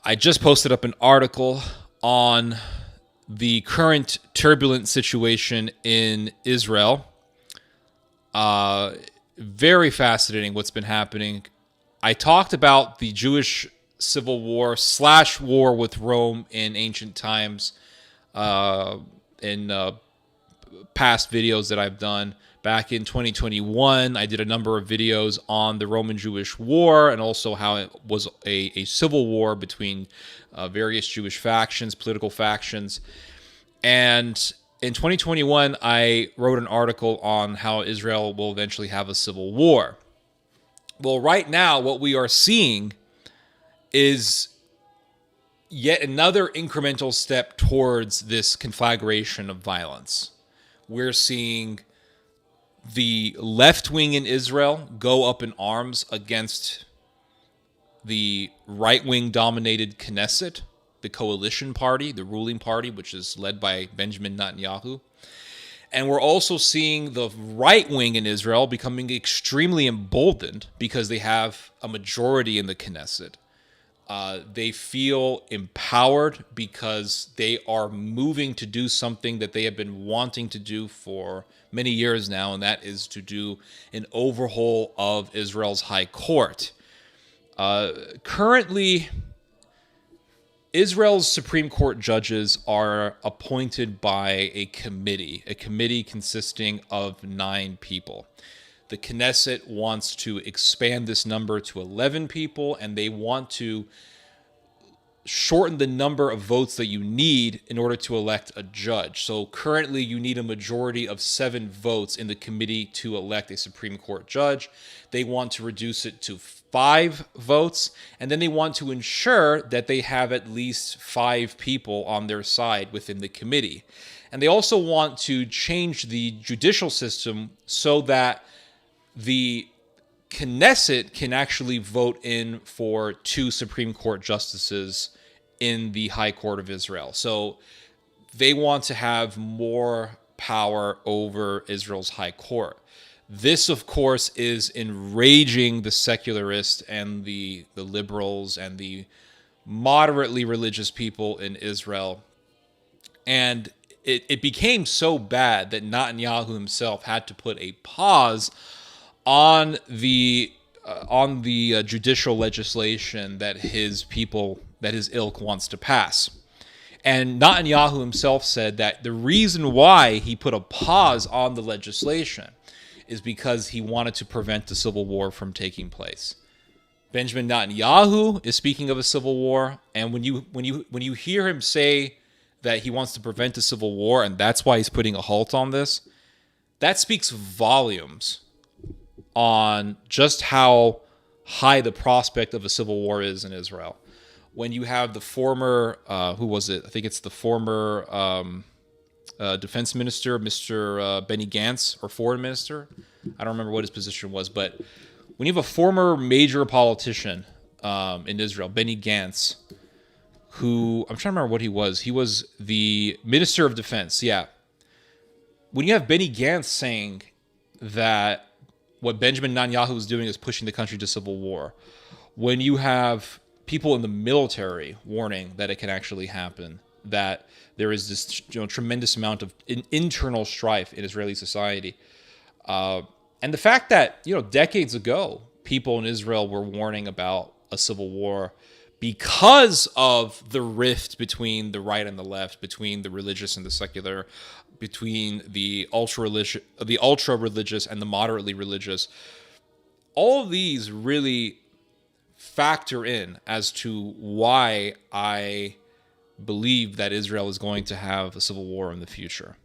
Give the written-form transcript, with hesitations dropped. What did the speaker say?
I just posted up an article on the current turbulent situation in Israel. Very fascinating what's been happening. I talked about the Jewish civil war / war with Rome in ancient times in past videos that I've done. Back in 2021, I did a number of videos on the Roman-Jewish War and also how it was a civil war between various Jewish factions, political factions. And in 2021, I wrote an article on how Israel will eventually have a civil war. Well, right now, what we are seeing is yet another incremental step towards this conflagration of violence. We're seeing the left wing in Israel go up in arms against the right wing dominated Knesset, the coalition party, the ruling party, which is led by Benjamin Netanyahu. And we're also seeing the right wing in Israel becoming extremely emboldened because they have a majority in the Knesset. They feel empowered because they are moving to do something that they have been wanting to do for many years now, and that is to do an overhaul of Israel's high court. Currently, Israel's Supreme Court judges are appointed by a committee consisting of 9 people. The Knesset wants to expand this number to 11 people, and they want to shorten the number of votes that you need in order to elect a judge. So currently you need a majority of 7 votes in the committee to elect a Supreme Court judge. They want to reduce it to 5 votes, and then they want to ensure that they have at least 5 people on their side within the committee. And they also want to change the judicial system so that the Knesset can actually vote in for 2 Supreme Court justices in the High Court of Israel. So they want to have more power over Israel's High Court. This, of course, is enraging the secularists and the liberals and the moderately religious people in Israel. And it became so bad that Netanyahu himself had to put a pause on the judicial legislation that his ilk wants to pass. And Netanyahu himself said that the reason why he put a pause on the legislation is because he wanted to prevent the civil war from taking place. Benjamin Netanyahu is speaking of a civil war, and when you hear him say that he wants to prevent a civil war and that's why he's putting a halt on this, that speaks volumes on just how high the prospect of a civil war is in Israel. When you have the former, who was it? I think it's the former defense minister, Mr. Benny Gantz, or foreign minister. I don't remember what his position was, but when you have a former major politician in Israel, Benny Gantz, who, I'm trying to remember what he was. He was the minister of defense, yeah. When you have Benny Gantz saying that what Benjamin Netanyahu is doing is pushing the country to civil war, when you have people in the military warning that it can actually happen, that there is this tremendous amount of internal strife in Israeli society, and the fact that decades ago people in Israel were warning about a civil war because of the rift between the right and the left, between the religious and the secular, between the ultra religious and the moderately religious. All of these really factor in as to why I believe that Israel is going to have a civil war in the future.